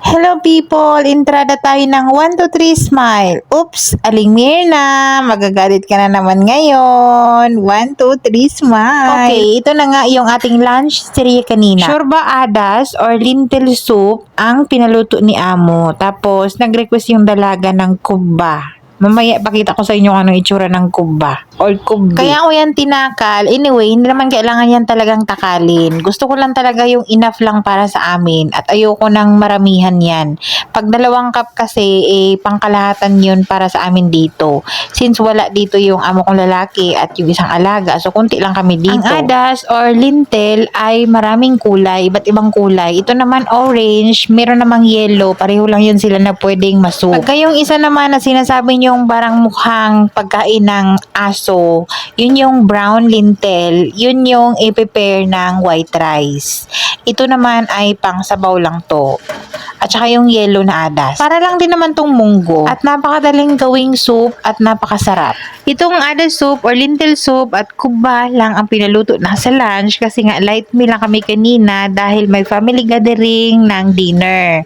Hello people! Entrada tayo ng 1, 2, 3, smile. Oops! Aling Mirna! Magagalit ka na naman ngayon. 1, 2, 3, smile. Okay, ito na nga yung ating lunch serie kanina. Sure ba adas or lentil soup ang pinaluto ni Amo. Tapos, nag-request yung dalaga ng kubba. Mamaya pakita ko sa inyo anong itsura ng kubba or kubbi. Kaya ko yan tinakal. Anyway, hindi naman kailangan yan talagang takalin. Gusto ko lang talaga yung enough lang para sa amin at ayoko nang maramihan yan. Pag 2 cup kasi, pangkalahatan yun para sa amin dito. Since wala dito yung amo kong lalaki at yung isang alaga, so konti lang kami dito. Ang adas or lintel ay maraming kulay, iba't ibang kulay. Ito naman orange, meron namang yellow, pareho lang yun sila na pwedeng masup. Pagka yung isa naman na sinasabi yung parang mukhang pagkain ng aso, yun yung brown lintel, yun yung i-prepare ng white rice. Ito naman ay pang sabaw lang to. At saka yung yellow na adas. Para lang din naman tong munggo. At napakadaling gawing soup at napakasarap. Itong adas soup or lentil soup at kubba lang ang pinaluto na sa lunch kasi nga light meal lang kami kanina dahil may family gathering ng dinner.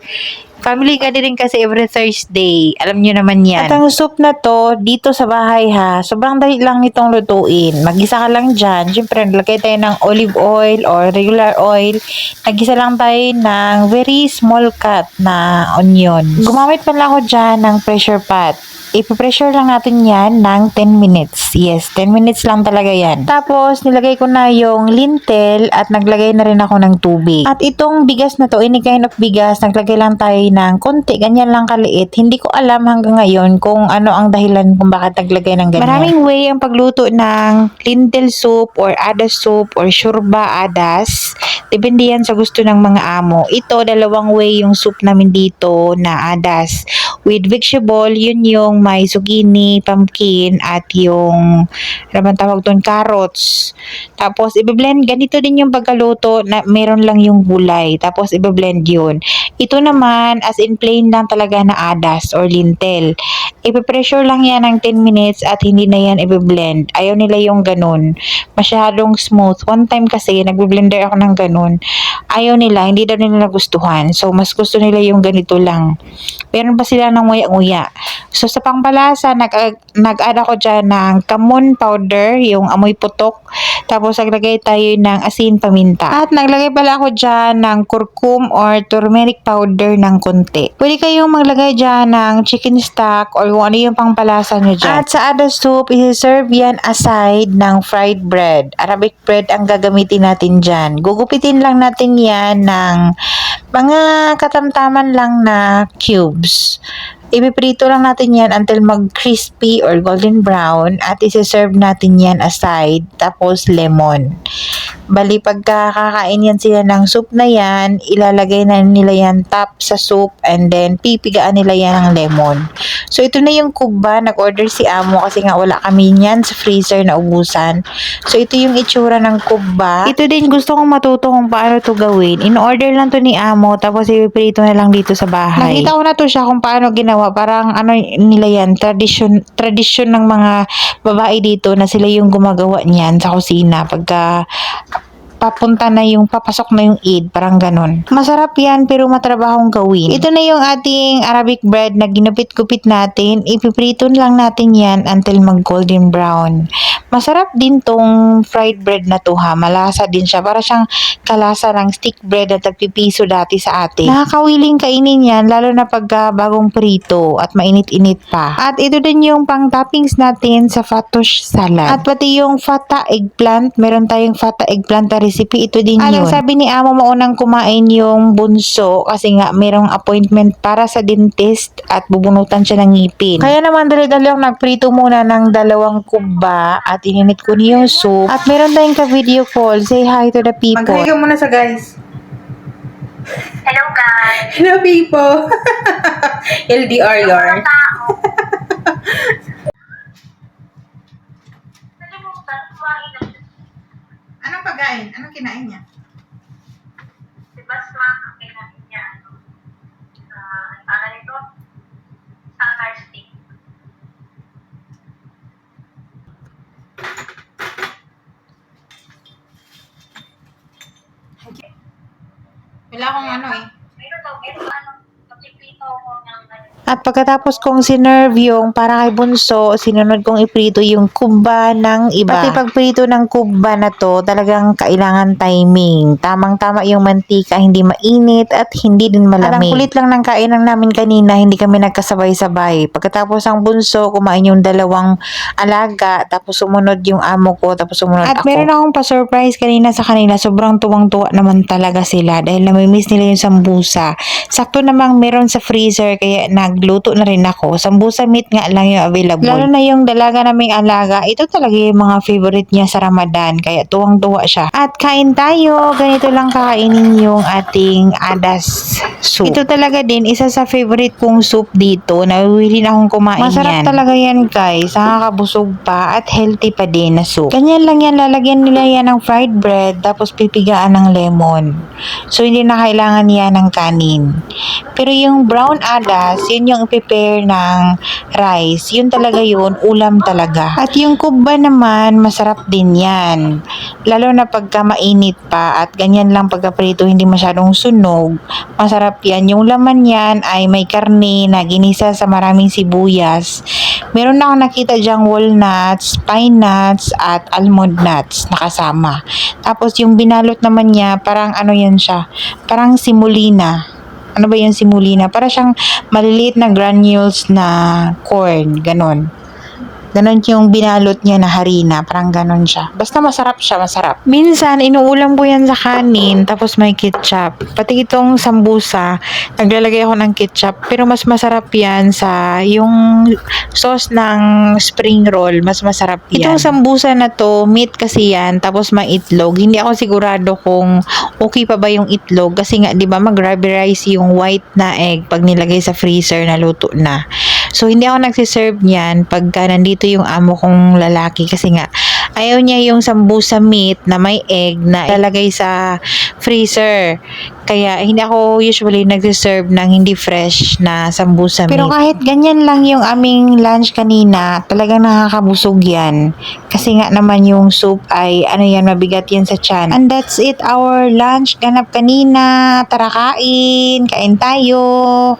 Family gathering kasi every Thursday. Alam nyo naman yan. At ang soup na to, dito sa bahay ha, sobrang dali lang itong lutuin. Mag-isa ka lang dyan. Siyempre, nalagay tayo ng olive oil or regular oil. Nag-isa lang tayo ng very small cut na onion. Gumamit pa lang ako dyan ng pressure pot. Ipipressure lang natin yan ng 10 minutes. Yes, 10 minutes lang talaga yan. Tapos, nilagay ko na yung lintel at naglagay na rin ako ng tubig. At itong bigas na to, any kind of bigas, naglagay lang tayo ng konti, ganyan lang kaliit. Hindi ko alam hanggang ngayon kung ano ang dahilan kung bakit naglagay ng ganyan. Maraming way ang pagluto ng lentil soup or adas soup or shurba adas. Depende yan sa gusto ng mga amo. Ito, 2 way yung soup namin dito na adas. With vegetable, yun yung may zucchini, pumpkin, at yung, ano man tawag doon, carrots. Tapos, i-blend, ganito din yung pagkaluto na meron lang yung gulay. Tapos, i-blend yun. Ito naman, as in plain lang talaga na adas or lintel. Ipipressure lang yan ng 10 minutes at hindi na yan i-blend. Ayaw nila yung ganun. Masyadong smooth. One time kasi, nag-blender ako ng ganun. Ayaw nila, hindi daw nila nagustuhan. So, mas gusto nila yung ganito lang. Meron pa sila ng nguya-nguya. So, sa pangpalasa, nag-add ako dyan ng kamon powder, yung amoy putok. Tapos, naglagay tayo ng asin paminta. At naglagay pala ako dyan ng kurkum or turmeric powder ng konti. Pwede kayong maglagay dyan ng chicken stock or kung ano yung pangpalasa nyo dyan. At sa adas soup, isi-serve yan aside ng fried bread. Arabic bread ang gagamitin natin dyan. Gugupitin lang natin yan ng mga katamtaman lang na cubes. Ipiprito lang natin yan until mag-crispy or golden brown at isi-serve natin yan aside. Tapos lemon. Bali, pagka kakain yan sila ng soup na yan, ilalagay na nila yan top sa soup and then pipigaan nila yan ng lemon. So, ito na yung kubba. Nag-order si Amo kasi nga wala kami yan sa freezer na ubusan. So, ito yung itsura ng kubba. Ito din gusto kong matuto kung paano to gawin. In-order lang to ni Amo tapos ipiprito na lang dito sa bahay. Nakita ko na to siya kung paano ginawa. Parang ano nila yan, tradisyon ng mga babae dito na sila yung gumagawa niyan sa kusina pagka papasok na yung Eid, parang ganun. Masarap yan, pero matrabahong gawin. Ito na yung ating Arabic bread na ginupit-gupit natin. Ipiprito lang natin yan until mag-golden brown. Masarap din tong fried bread na to ha. Malasa din siya. Para siyang kalasa ng stick bread na tagpipiso dati sa atin. Nakakawiling kainin yan, lalo na pag bagong prito at mainit-init pa. At ito din yung pang toppings natin sa fattoush salad. At pati yung fata eggplant, meron tayong fata eggplant na recipe, ito din yun. Sabi ni Amo, maunang kumain yung bunso kasi nga merong appointment para sa dentist at bubunutan siya ng ngipin. Kaya naman dali-dali ako nagprito muna ng 2 kubba at ininit ko niyo yung soup. At meron tayong ka-video call. Say hi to the people. Mag-hi ka muna sa guys. Hello guys! Hello people! LDR yarn. Nalimutan, kumain na siya. Anong pagkain? Anong kinain niya? Si Basma, ang kinain niya, ano nito? Summer stick. Wala akong ano eh. Meron daw, meron ano, At pagkatapos kong sinerve yung para kay Bunso, sinunod kong iprito yung kubba ng iba. Pati pagprito ng kubba na to, talagang kailangan timing. Tamang-tama yung mantika, hindi mainit at hindi din malamig. At ang kulit lang ng kainan namin kanina, hindi kami nagkasabay-sabay. Pagkatapos ang Bunso, kumain yung dalawang alaga, tapos sumunod yung amo ko, tapos sumunod ako. At meron akong pa-surprise kanina sa kanila, sobrang tuwang-tuwa naman talaga sila dahil namimiss nila yung sambusa. Sakto namang meron sa freezer, kaya nagluto na rin ako. Sambusa meat nga lang yung available. Lalo na yung dalaga naming alaga, ito talaga yung mga favorite niya sa Ramadan, kaya tuwang-tuwa siya. At kain tayo, ganito lang kakainin yung ating adas soup. Ito talaga din, isa sa favorite kong soup dito, nawili na akong kumain Masarap talaga yan guys, nakakabusog pa at healthy pa din na soup. Ganyan lang yan, lalagyan nila yan ng fried bread, tapos pipigaan ng lemon. So hindi na kailangan yan ng kanin. Pero yung brown adas, yun yung prepare ng rice. Yun talaga yun, ulam talaga. At yung kubba naman, masarap din yan. Lalo na pagka mainit pa at ganyan lang pagkaprito, hindi masyadong sunog. Masarap yan. Yung laman yan ay may karne na ginisa sa maraming sibuyas. Meron na akong nakita dyang walnuts, pine nuts, at almond nuts nakasama. Tapos yung binalot naman niya, parang ano yan siya, parang simulina. Ano ba yung simulina? Para siyang maliliit na granules na corn, ganon. Ganon yung binalot niya na harina, parang ganon siya. Basta masarap siya, masarap. Minsan, inuulam ko yan sa kanin, tapos may ketchup. Pati itong sambusa, naglalagay ako ng ketchup, pero mas masarap yan sa yung sauce ng spring roll, mas masarap yan. Itong sambusa na to, meat kasi yan, tapos may itlog. Hindi ako sigurado kung okay pa ba yung itlog, kasi nga, di ba, mag-ruberize yung white na egg pag nilagay sa freezer na luto na. So, hindi ako nagsiserve niyan pagka nandito yung amo kong lalaki kasi nga ayaw niya yung sambusa meat na may egg na ilalagay sa freezer. Kaya hindi ako usually nagsiserve ng hindi fresh na sambusa meat. Pero kahit ganyan lang yung aming lunch kanina, talagang nakakabusog yan. Kasi nga naman yung soup ay ano yan, mabigat yan sa tiyan. And that's it, our lunch ganap kanina. Tara kain, kain tayo.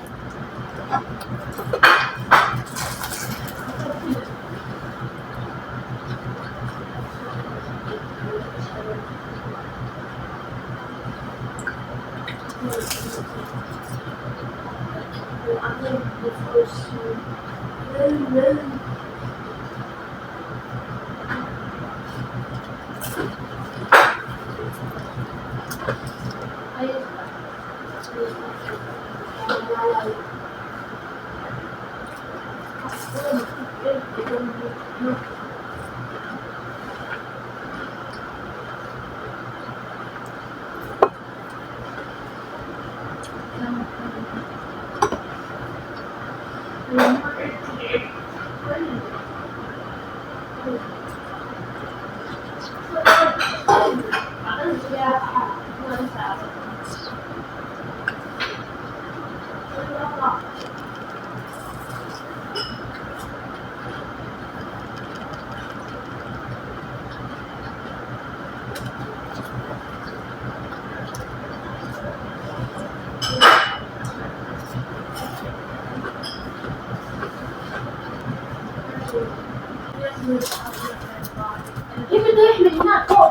Ibigay mo na ako.